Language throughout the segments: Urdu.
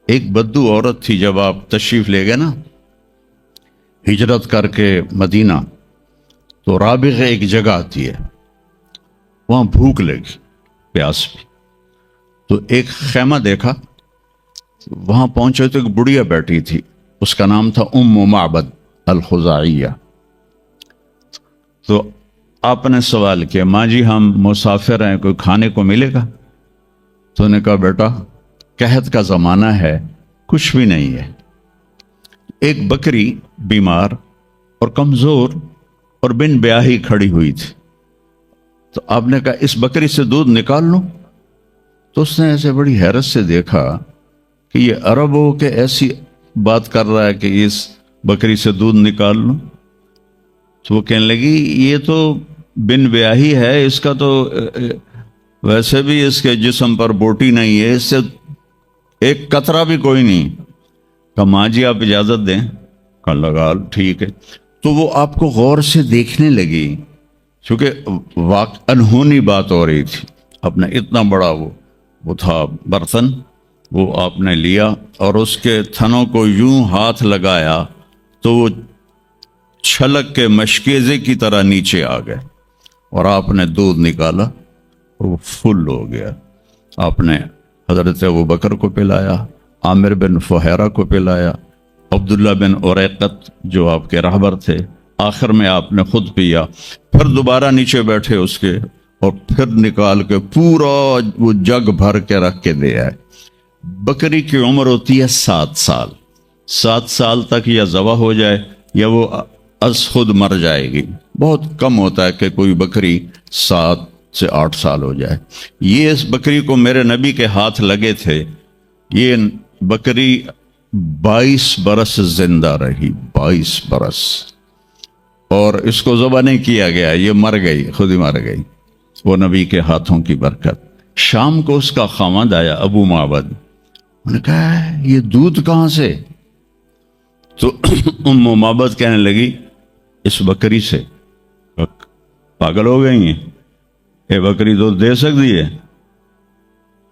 ایک بدو عورت تھی، جب آپ تشریف لے گئے نا ہجرت کر کے مدینہ، تو رابغ ایک جگہ آتی ہے، وہاں بھوک لگی، پیاس بھی، تو ایک خیمہ دیکھا، وہاں پہنچے تو ایک بڑھیا بیٹھی تھی، اس کا نام تھا ام معبد الخزاعیہ۔ تو آپ نے سوال کیا، ماں جی ہم مسافر ہیں، کوئی کھانے کو ملے گا؟ تو انہوں نے کہا بیٹا قحط کا زمانہ ہے، کچھ بھی نہیں ہے۔ ایک بکری بیمار اور کمزور اور بن بیاہی کھڑی ہوئی تھی، تو آپ نے کہا اس بکری سے دودھ نکال لوں؟ تو اس نے ایسے بڑی حیرت سے دیکھا کہ یہ عرب ہو کہ ایسی بات کر رہا ہے کہ اس بکری سے دودھ نکال لوں؟ تو وہ کہنے لگی یہ تو بن بیاہی ہے، اس کا تو ویسے بھی اس کے جسم پر بوٹی نہیں ہے، اس سے ایک قطرہ بھی کوئی نہیں۔ کہا ماں جی آپ اجازت دیں؟ کہا لگا ٹھیک ہے۔ تو وہ آپ کو غور سے دیکھنے لگی، چونکہ انہونی بات ہو رہی تھی، اپنا اتنا بڑا وہ تھا برتن، وہ آپ نے لیا اور اس کے تھنوں کو یوں ہاتھ لگایا تو وہ چھلک کے مشکیزے کی طرح نیچے آ گئے، اور آپ نے دودھ نکالا اور وہ فل ہو گیا۔ آپ نے حضرت ابوبکر کو پلایا، عامر بن فہیرہ کو پلایا، عبداللہ بن اریقت جو آپ کے رہبر تھے، آخر میں آپ نے خود پیا، پھر دوبارہ نیچے بیٹھے اس کے، اور پھر نکال کے پورا وہ جگ بھر کے رکھ کے دے آئے۔ بکری کی عمر ہوتی ہے 7 سال، 7 سال تک یا ذبح ہو جائے یا وہ از خود مر جائے گی، بہت کم ہوتا ہے کہ کوئی بکری 7 سے 8 سال ہو جائے۔ یہ اس بکری کو میرے نبی کے ہاتھ لگے تھے، یہ بکری 22 برس زندہ رہی، 22 برس، اور اس کو ذبح نہیں کیا گیا، یہ مر گئی، خود ہی مر گئی، وہ نبی کے ہاتھوں کی برکت۔ شام کو اس کا خاوند آیا ابو معبد، انہوں نے کہا یہ دودھ کہاں سے؟ تو ام معبد کہنے لگی اس بکری سے۔ پاگل ہو گئی ہیں، یہ بکری دودھ دے سکتی ہے؟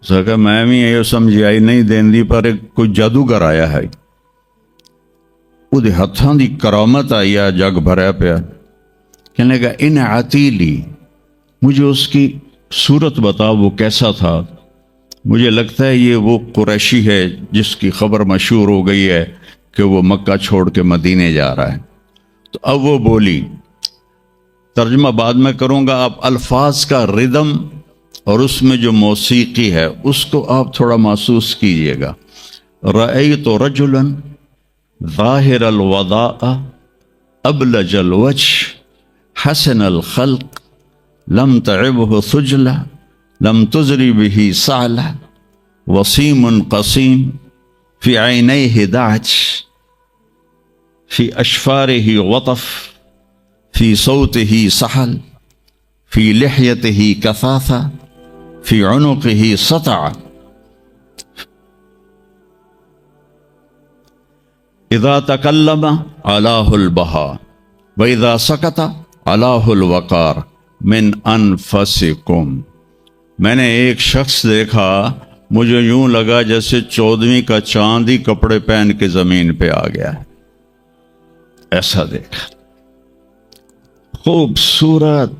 کہ میں بھی یہ سمجھی آئی نہیں دین دی، پر کوئی جادوگر آیا ہے، وہ ہاتھاں دی کرامت آئی ہے، جگ بھریا پیا۔ کہنے لگا ان عتیلی، مجھے اس کی صورت بتا، وہ کیسا تھا؟ مجھے لگتا ہے یہ وہ قریشی ہے جس کی خبر مشہور ہو گئی ہے کہ وہ مکہ چھوڑ کے مدینے جا رہا ہے۔ تو اب وہ بولی، ترجمہ بعد میں کروں گا، آپ الفاظ کا ردم اور اس میں جو موسیقی ہے اس کو آپ تھوڑا محسوس کیجئے گا۔ رأیت رجلا ظاہر الوضاء ابلج الوجه حسن الخلق لم تعبه ثجلة لم تزری به سعلة وسیم قسیم فی عینیہ دعج فی اشفارہ وطف فی صوتہ سحل فی لحیتہ کثاثہ فی عنقہ سطع اذا تکلم علاہ البہا واذا سکت علاہ الوقار من انفسکم۔ میں نے ایک شخص دیکھا، مجھے یوں لگا جیسے 14ویں کا چاند ہی کپڑے پہن کے زمین پہ آ گیا ہے، ایسا دیکھا۔ خوبصورت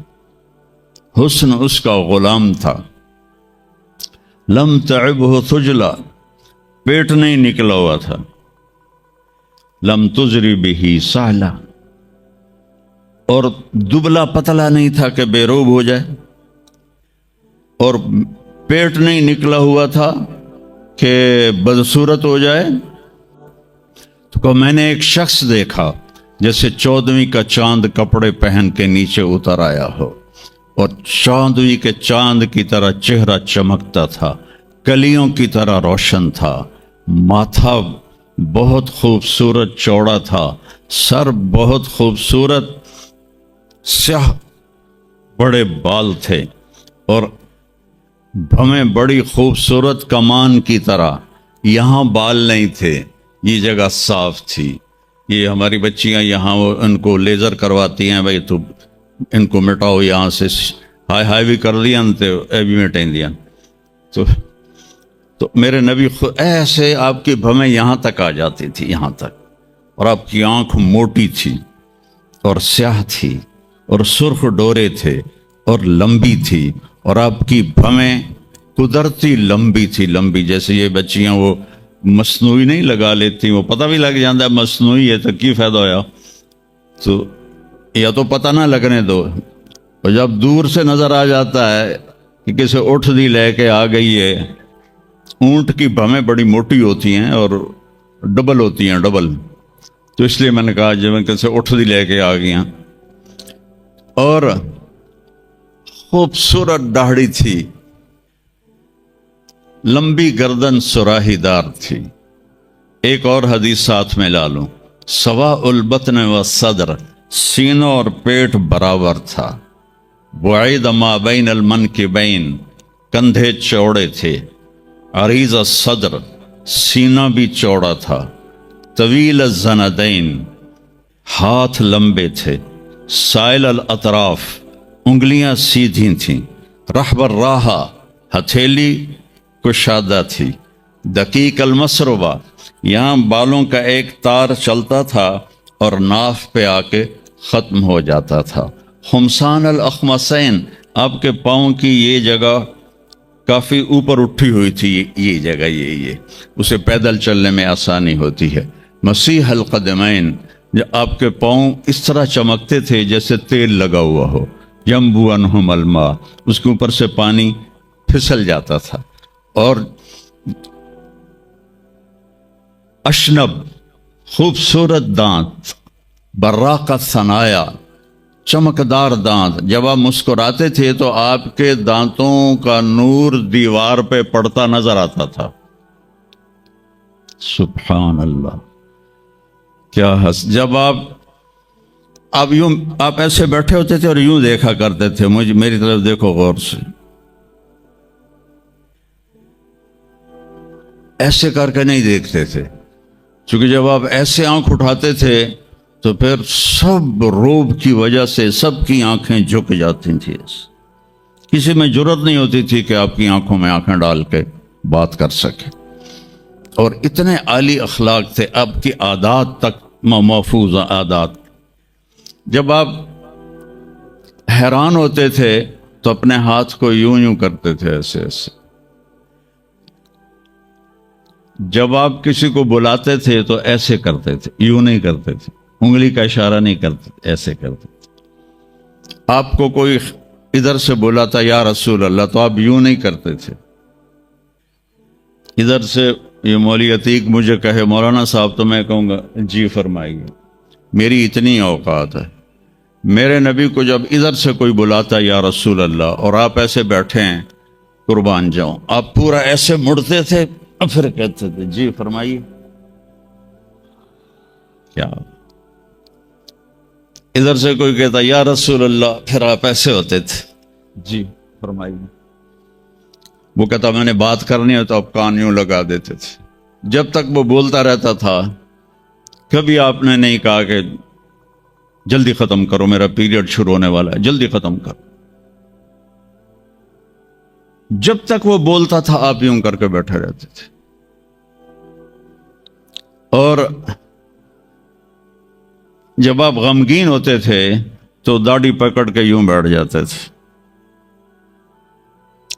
حسن اس کا غلام تھا، لم تعبہ ثجلہ، پیٹ نہیں نکلا ہوا تھا، لم تزری بہ سہلہ، اور دبلا پتلا نہیں تھا کہ بے روب ہو جائے، اور پیٹ نہیں نکلا ہوا تھا کہ بدصورت ہو جائے۔ تو میں نے ایک شخص دیکھا جیسے 14ویں کا چاند کپڑے پہن کے نیچے اتر آیا ہو، اور 14ویں کے چاند کی طرح چہرہ چمکتا تھا، کلیوں کی طرح روشن تھا، ماتھا بہت خوبصورت چوڑا تھا، سر بہت خوبصورت سیاہ بڑے بال تھے، اور بھویں بڑی خوبصورت کمان کی طرح، یہاں بال نہیں تھے، یہ جگہ صاف تھی۔ یہ ہماری بچیاں یہاں ان کو لیزر کرواتی ہیں، بھائی تو ان کو مٹاؤ یہاں سے، ہائی ہائی بھی کر دیا تو اے بھی مٹائیں دیا۔ تو تو میرے نبی خود ایسے آپ کی بھویں یہاں تک آ جاتی تھی، یہاں تک، اور آپ کی آنکھ موٹی تھی اور سیاہ تھی اور سرخ ڈورے تھے اور لمبی تھی، اور آپ کی بھویں قدرتی لمبی تھی، لمبی جیسے یہ بچیاں وہ مصنوعی نہیں لگا لیتی، وہ پتہ بھی لگ جاتا ہے مصنوعی ہے تو کی فائدہ ہویا، تو یا تو پتہ نہ لگنے دو، اور جب دور سے نظر آ جاتا ہے کہ کسی اٹھ دی لے کے آ گئی ہے، اونٹ کی بھویں بڑی موٹی ہوتی ہیں اور ڈبل ہوتی ہیں، ڈبل، تو اس لیے میں نے کہا جب میں کیسے اٹھ دی لے کے آ گیا، اور خوبصورت داڑھی تھی، لمبی گردن سراہی دار تھی۔ ایک اور حدیث ساتھ میں لا لوں، سواء البطن و صدر، سینوں اور پیٹ برابر تھا، بعید ما بین المنکبین، کندھے چوڑے تھے، عریض الصدر، سینہ بھی چوڑا تھا، طویل الزندین، ہاتھ لمبے تھے، سائل الاطراف، انگلیاں سیدھی تھیں، رحب الراحہ، ہتھیلی کشادہ تھی، دقیق المسربہ، یہاں بالوں کا ایک تار چلتا تھا اور ناف پہ آ کے ختم ہو جاتا تھا، خمسان الاخمسین، آپ کے پاؤں کی یہ جگہ کافی اوپر اٹھی ہوئی تھی، یہ جگہ یہ اسے پیدل چلنے میں آسانی ہوتی ہے، مسیح القدمین، جو آپ کے پاؤں اس طرح چمکتے تھے جیسے تیل لگا ہوا ہو، ینبو عنہم الماء، اس کے اوپر سے پانی پھسل جاتا تھا، اور اشنب، خوبصورت دانت، براق الثنایا، چمکدار دانت، جب آپ مسکراتے تھے تو آپ کے دانتوں کا نور دیوار پہ پڑتا نظر آتا تھا، سبحان اللہ، کیا جب آپ ایسے بیٹھے ہوتے تھے اور یوں دیکھا کرتے تھے، میری طرف دیکھو غور سے، ایسے کر کے نہیں دیکھتے تھے، چونکہ جب آپ ایسے آنکھ اٹھاتے تھے تو پھر سب روب کی وجہ سے سب کی آنکھیں جھک جاتی تھیں، کسی میں جرت نہیں ہوتی تھی کہ آپ کی آنکھوں میں آنکھیں ڈال کے بات کر سکے، اور اتنے عالی اخلاق تھے، آپ کی عادات تک محفوظ عادات، جب آپ حیران ہوتے تھے تو اپنے ہاتھ کو یوں کرتے تھے، ایسے ایسے، جب آپ کسی کو بلاتے تھے تو ایسے کرتے تھے، یوں نہیں کرتے تھے، انگلی کا اشارہ نہیں کرتے، ایسے کرتے تھے، آپ کو کوئی ادھر سے بلاتا یا رسول اللہ تو آپ یوں نہیں کرتے تھے، ادھر سے یہ مولوی عتیق مجھے کہے مولانا صاحب تو میں کہوں گا جی فرمائیے، میری اتنی اوقات ہے، میرے نبی کو جب ادھر سے کوئی بلاتا یا رسول اللہ اور آپ ایسے بیٹھے ہیں قربان جاؤں، آپ پورا ایسے مڑتے تھے، پھر کہتے تھے جی فرمائیے، کیا ادھر سے کوئی کہتا یا رسول اللہ، پھر آپ ایسے ہوتے تھے جی فرمائیے، وہ کہتا میں نے بات کرنی ہے تو آپ کان یوں لگا دیتے تھے، جب تک وہ بولتا رہتا تھا کبھی آپ نے نہیں کہا کہ جلدی ختم کرو میرا پیریڈ شروع ہونے والا ہے، جلدی ختم کرو، جب تک وہ بولتا تھا آپ یوں کر کے بیٹھے رہتے تھے، اور جب آپ غمگین ہوتے تھے تو داڑھی پکڑ کے یوں بیٹھ جاتے تھے،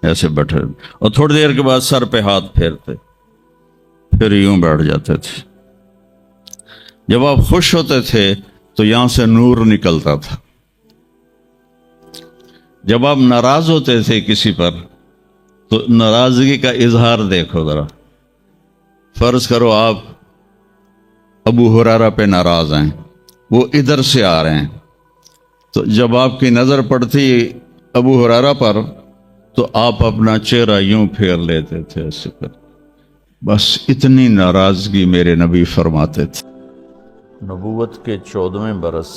ایسے بیٹھے، اور تھوڑی دیر کے بعد سر پہ ہاتھ پھیرتے، پھر یوں بیٹھ جاتے تھے، جب آپ خوش ہوتے تھے تو یہاں سے نور نکلتا تھا، جب آپ ناراض ہوتے تھے کسی پر تو ناراضگی کا اظہار دیکھو ذرا، فرض کرو آپ ابو ہریرہ پہ ناراض ہیں، وہ ادھر سے آ رہے ہیں، تو جب آپ کی نظر پڑتی ابو ہریرہ پر تو آپ اپنا چہرہ یوں پھیر لیتے تھے ایسے کر، بس اتنی ناراضگی میرے نبی فرماتے تھے۔ نبوت کے 14ویں برس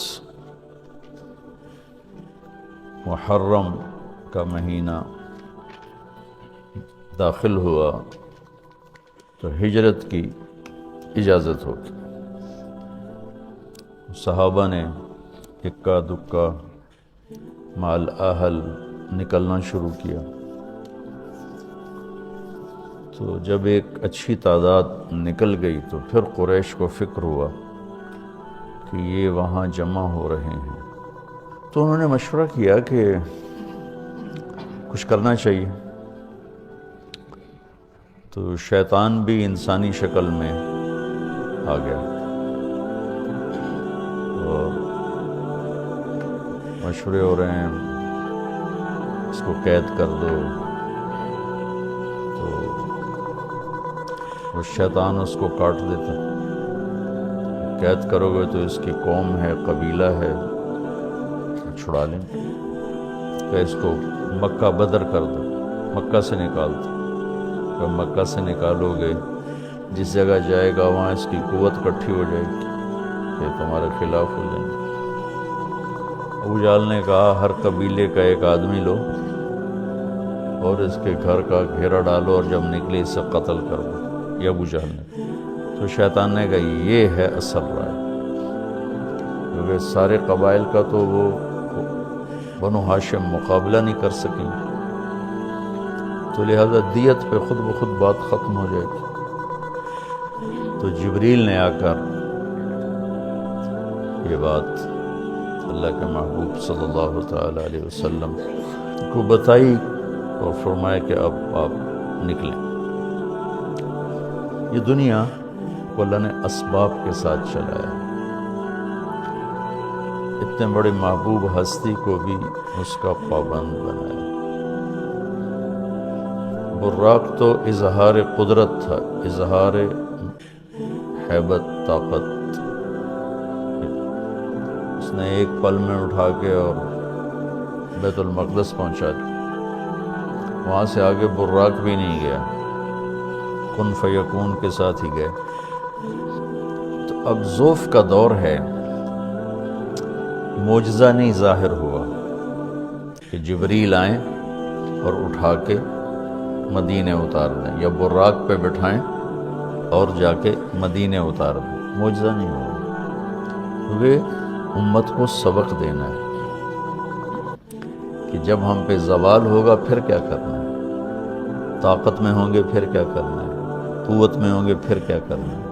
محرم کا مہینہ داخل ہوا تو ہجرت کی اجازت ہوگی، صحابہ نے اکا دکا مال اہل نکلنا شروع کیا، تو جب ایک اچھی تعداد نکل گئی تو پھر قریش کو فکر ہوا کہ یہ وہاں جمع ہو رہے ہیں، تو انہوں نے مشورہ کیا کہ کچھ کرنا چاہیے۔ تو شیطان بھی انسانی شکل میں آ گیا اور مشورے ہو رہے ہیں، اس کو قید کر دو، تو وہ شیطان اس کو کاٹ دیتا، قید کرو گے تو اس کی قوم ہے، قبیلہ ہے، چھڑا لیں، کہ اس کو مکہ بدر کر دو، مکہ سے نکال دو۔ جب مکہ سے نکالو گے، جس جگہ جائے گا وہاں اس کی قوت اکٹھی ہو جائے گی کہ تمہارے خلاف ہو جائیں گے۔ ابو جہل نے کہا ہر قبیلے کا ایک آدمی لو اور اس کے گھر کا گھیرا ڈالو اور جب نکلے اسے قتل کر دو، یہ ابو جہل نے۔ تو شیطان نے کہا یہ ہے اصل رائے، کیونکہ سارے قبائل کا تو وہ بنو ہاشم مقابلہ نہیں کر سکیں، تو لہذا دیت پہ خود بخود بات ختم ہو جائے گی۔ تو جبریل نے آ کر یہ بات اللہ کے محبوب صلی اللہ تعالی علیہ وسلم کو بتائی اور فرمایا کہ اب آپ نکلیں۔ یہ دنیا کو اللہ نے اسباب کے ساتھ چلایا، اتنے بڑے محبوب ہستی کو بھی اس کا پابند بنایا۔ براق تو اظہار قدرت تھا، اظہار ہیبت، طاقت، اس نے ایک پل میں اٹھا کے اور بیت المقدس پہنچا دیا، وہاں سے آگے براق بھی نہیں گیا، کن فیکون کے ساتھ ہی گئے۔ تو اب ذوف کا دور ہے، معجزہ نہیں ظاہر ہوا کہ جبریل آئیں اور اٹھا کے مدینے اتار دیں یا براق پہ بٹھائیں اور جا کے مدینے اتار دیں، معجزہ نہیں ہوا، کیونکہ امت کو سبق دینا ہے کہ جب ہم پہ زوال ہوگا پھر کیا کرنا ہے، طاقت میں ہوں گے پھر کیا کرنا ہے، قوت میں ہوں گے پھر کیا کرنا ہے،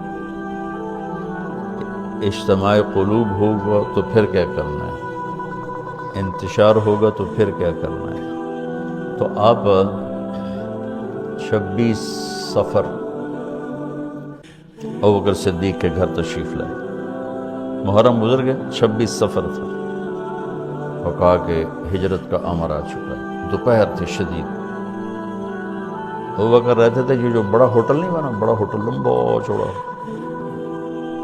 اجتماع قلوب ہوگا تو پھر کیا کرنا ہے، انتشار ہوگا تو پھر کیا کرنا ہے۔ تو آپ 26 صفر ابوبکر صدیق کے گھر تشریف لائے، محرم گزر گئے، 26 صفر تھا، اور کہا کہ ہجرت کا امر آ چکا ہے، دوپہر تھی شدید۔ ابوبکر رہتے تھے جو بڑا ہوٹل نہیں بنا، بڑا ہوٹل لمبا چوڑا،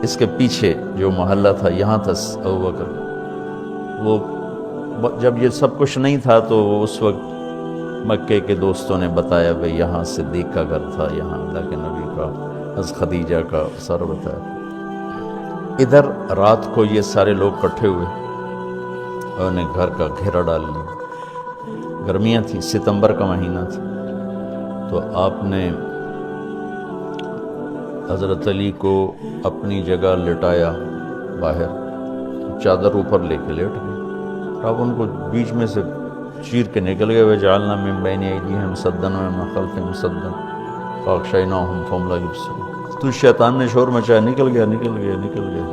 اس کے پیچھے جو محلہ تھا یہاں تھا ابوبکر۔ وہ جب یہ سب کچھ نہیں تھا تو اس وقت مکے کے دوستوں نے بتایا بھئی یہاں صدیق کا گھر تھا، یہاں اللہ کے نبی کا، حضرت خدیجہ کا، سارا بتایا۔ ادھر رات کو یہ سارے لوگ اکٹھے ہوئے اور انہیں گھر کا گھیرا ڈال لیا، گرمیاں تھی، ستمبر کا مہینہ تھا، تو آپ نے حضرت علی کو اپنی جگہ لٹایا باہر، چادر اوپر لے کے لیٹ گئے، آپ ان کو بیچ میں سے چیر کے نکل گئے، وجعلنا من بین ایدیہم سدا ومن خلفہم سدا فاغشیناہم فہم لا یبصرون۔ تو شیطان نے شور مچایا، نکل گیا نکل گیا نکل گیا۔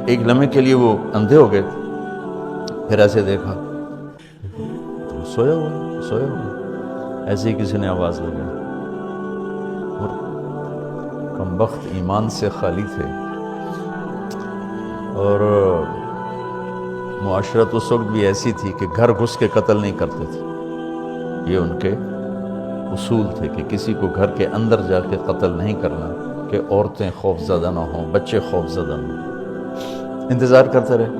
ایک لمحے کے لیے وہ اندھے ہو گئے، پھر ایسے دیکھا تو سویا ہوا، ایسے ہی کسی نے آواز لگائی، اور کمبخت ایمان سے خالی تھے، اور معاشرت اس وقت بھی ایسی تھی کہ گھر گھس کے قتل نہیں کرتے تھے، یہ ان کے اصول تھے کہ کسی کو گھر کے اندر جا کے قتل نہیں کرنا کہ عورتیں خوف زدہ نہ ہوں، بچے خوف زدہ نہ ہوں۔ انتظار کرتے رہے،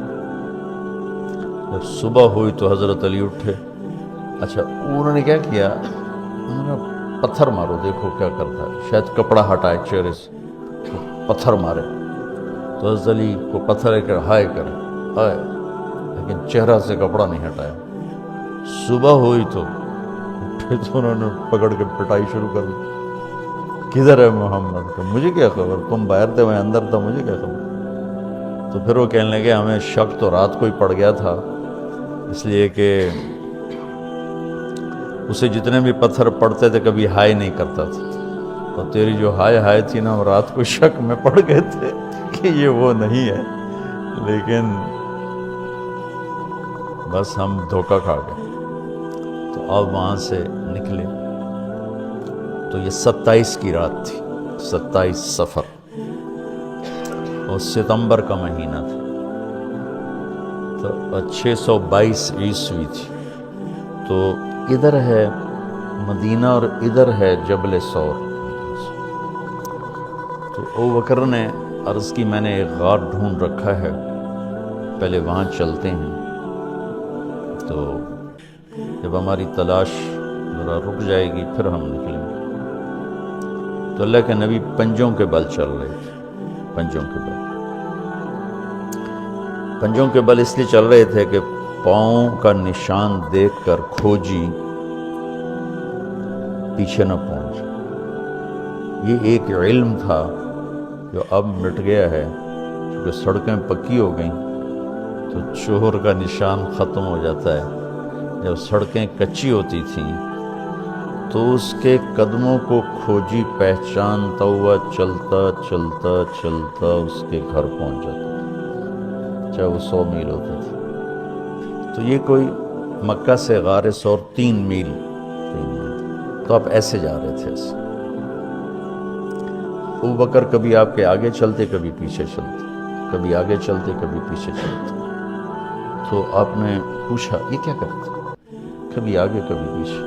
جب صبح ہوئی تو حضرت علی اٹھے۔ اچھا انہوں نے کیا کیا، انہوں نے پتھر مارو، دیکھو کیا کرتا ہے، شاید کپڑا ہٹائے چہرے سے، پتھر مارے، تو حضرت علی کو پتھر کر ہائے کرے، ہائے، لیکن چہرہ سے کپڑا نہیں ہٹایا۔ صبح ہوئی تو اٹھے تو انہوں نے پکڑ کے پٹائی شروع کر دی، کدھر ہے محمد؟ کہ مجھے کیا خبر، تم باہر تھے میں اندر تھا، مجھے کیا خبر؟ تو پھر وہ کہنے لگے ہمیں شک تو رات کو ہی پڑ گیا تھا، اس لیے کہ اسے جتنے بھی پتھر پڑتے تھے کبھی ہائے نہیں کرتا تھا، اور تیری جو ہائے تھی نا، رات کو شک میں پڑ گئے تھے کہ یہ وہ نہیں ہے، لیکن بس ہم دھوکہ کھا گئے۔ تو اب وہاں سے نکلے تو یہ 27 کی رات تھی، 27 صفر، اور ستمبر کا مہینہ تھا، تو 622 عیسوی تھی۔ تو ادھر ہے مدینہ اور ادھر ہے جبل ثور۔ تو ابوبکر نے عرض کی میں نے ایک غار ڈھونڈ رکھا ہے، پہلے وہاں چلتے ہیں، تو جب ہماری تلاش ذرا رک جائے گی پھر ہم نکلیں گے۔ تو اللہ کے نبی پنجوں کے بل چل رہے تھے، پنجوں کے بل، پنجوں کے بل اس لیے چل رہے تھے کہ پاؤں کا نشان دیکھ کر کھوجی پیچھے نہ پہنچ۔ یہ ایک علم تھا جو اب مٹ گیا ہے، کیونکہ سڑکیں پکی ہو گئیں تو چور کا نشان ختم ہو جاتا ہے۔ جب سڑکیں کچی ہوتی تھیں تو اس کے قدموں کو کھوجی پہچانتا ہوا چلتا چلتا چلتا اس کے گھر پہنچ جاتا تھا، چاہے وہ 100 میل ہوتا تھا۔ تو یہ کوئی مکہ سے غار ثور 3 میل، تو آپ ایسے جا رہے تھے ایسے۔ ابوبکر کبھی آپ کے آگے چلتے کبھی پیچھے چلتے، کبھی آگے چلتے کبھی پیچھے چلتے۔ تو آپ نے پوچھا یہ کیا کرتے؟ کبھی آگے کبھی پیچھے۔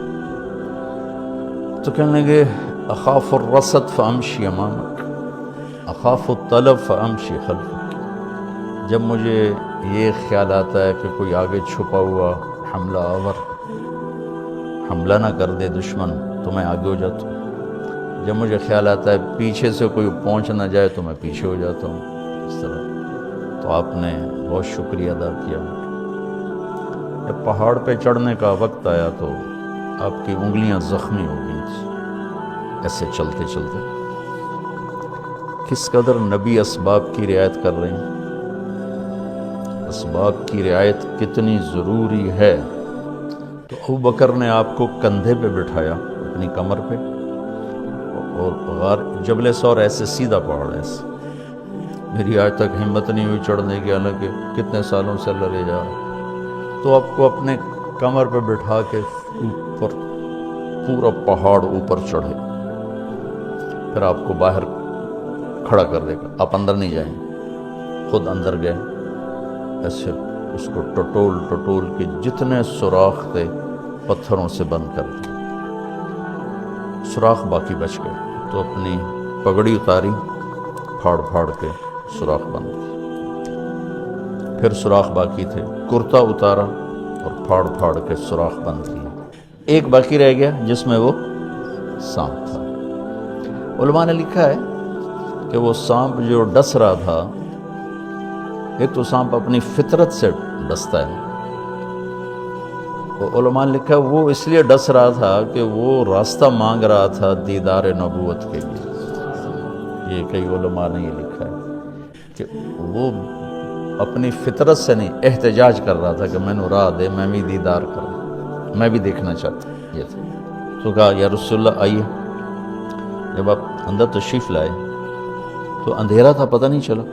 تو کہنے لگے اخاف الرصد فامشی امامک، اخاف الطلب فامشی خلفک۔ جب مجھے یہ خیال آتا ہے کہ کوئی آگے چھپا ہوا حملہ آور حملہ نہ کر دے دشمن تو میں آگے ہو جاتا ہوں، جب مجھے خیال آتا ہے پیچھے سے کوئی پہنچ نہ جائے تو میں پیچھے ہو جاتا ہوں، اس طرح۔ تو آپ نے بہت شکریہ ادا کیا۔ جب پہاڑ پہ چڑھنے کا وقت آیا تو آپ کی انگلیاں زخمی ہو گئی تھیں ایسے چلتے چلتے۔ کس قدر نبی اسباب کی رعایت کر رہے ہیں، اسباب کی رعایت کتنی ضروری ہے۔ تو ابوبکر نے آپ کو کندھے پہ بٹھایا اپنی کمر پہ، اور غار جبل ثور ایسے سیدھا پہاڑ ہے ایسے، میری آج تک ہمت نہیں ہوئی چڑھنے کی، حالانکہ کتنے سالوں سے لڑے جا رہا۔ تو آپ کو اپنے کمر پہ بٹھا کے اوپر پورا پہاڑ اوپر چڑھے، پھر آپ کو باہر کھڑا کر دے گا، آپ اندر نہیں جائیں، خود اندر گئے، ایسے اس کو ٹٹول ٹٹول کے جتنے سوراخ تھے پتھروں سے بند کر دیے، سوراخ باقی بچ گئے۔ تو اپنی پگڑی اتاری، پھاڑ پھاڑ کے سوراخ بند کیے، پھر سوراخ باقی تھے، کرتا اتارا اور پھاڑ پھاڑ کے سوراخ بند کیے۔ ایک باقی رہ گیا جس میں وہ سانپ تھا۔ علماء نے لکھا ہے کہ وہ سانپ جو ڈس رہا تھا، ایک تو سانپ اپنی فطرت سے ڈستا ہے، علماء نے لکھا ہے وہ اس لیے ڈس رہا تھا کہ وہ راستہ مانگ رہا تھا دیدار نبوت کے لیے۔ یہ کئی علماء نے یہ لکھا ہے کہ وہ اپنی فطرت سے نہیں، احتجاج کر رہا تھا کہ میں نے راہ دے، میں بھی دیدار کروں، میں بھی دیکھنا چاہتا ہوں۔ یہ تھا۔ تو کہا یا رسول اللہ آئیے۔ جب آپ اندر تشریف لائے تو اندھیرا تھا، پتہ نہیں چلا،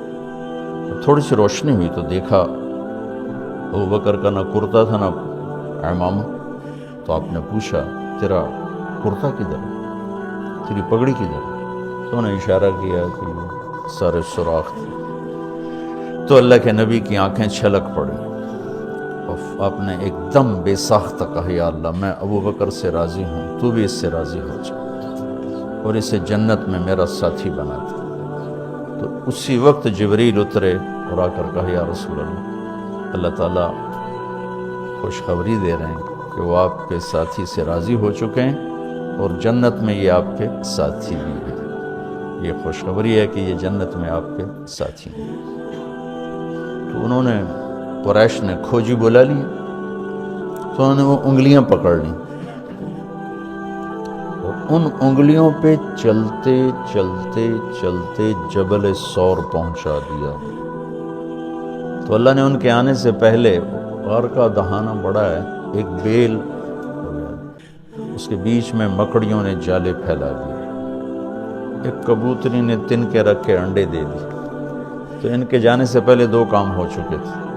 تھوڑی سی روشنی ہوئی تو دیکھا ابوبکر کا نہ کرتا تھا نہ عمامہ۔ تو آپ نے پوچھا تیرا کرتا کدھر ہے، تیری پگڑی کدھر ہے؟ تو انہوں نے اشارہ کیا کہ سارے سوراخ تھے۔ تو اللہ کے نبی کی آنکھیں چھلک پڑی، اور آپ نے ایک دم بے ساختہ کہا یا اللہ میں ابوبکر سے راضی ہوں، تو بھی اس سے راضی ہو جا اور اسے جنت میں میرا ساتھی بنا دے۔ تو اسی وقت جبریل اترے اور آ کر کہا یا رسول اللہ، اللہ تعالیٰ خوشخبری دے رہے ہیں کہ وہ آپ کے ساتھی سے راضی ہو چکے ہیں اور جنت میں یہ آپ کے ساتھی بھی ہیں۔ یہ خوشخبری ہے کہ یہ جنت میں آپ کے ساتھی ہیں۔ تو انہوں نے قریش نے کھوجی بلا لی، تو انہوں نے وہ انگلیاں پکڑ لیں اور ان انگلیوں پہ چلتے چلتے چلتے جبل ثور پہنچا دیا۔ تو اللہ نے ان کے آنے سے پہلے غار کا دہانہ بڑا ہے، ایک بیل اس کے بیچ میں مکڑیوں نے جالے پھیلا دیے، ایک کبوتری نے تن کے رکھ کے انڈے دے دی، تو ان کے جانے سے پہلے 2 کام ہو چکے تھے۔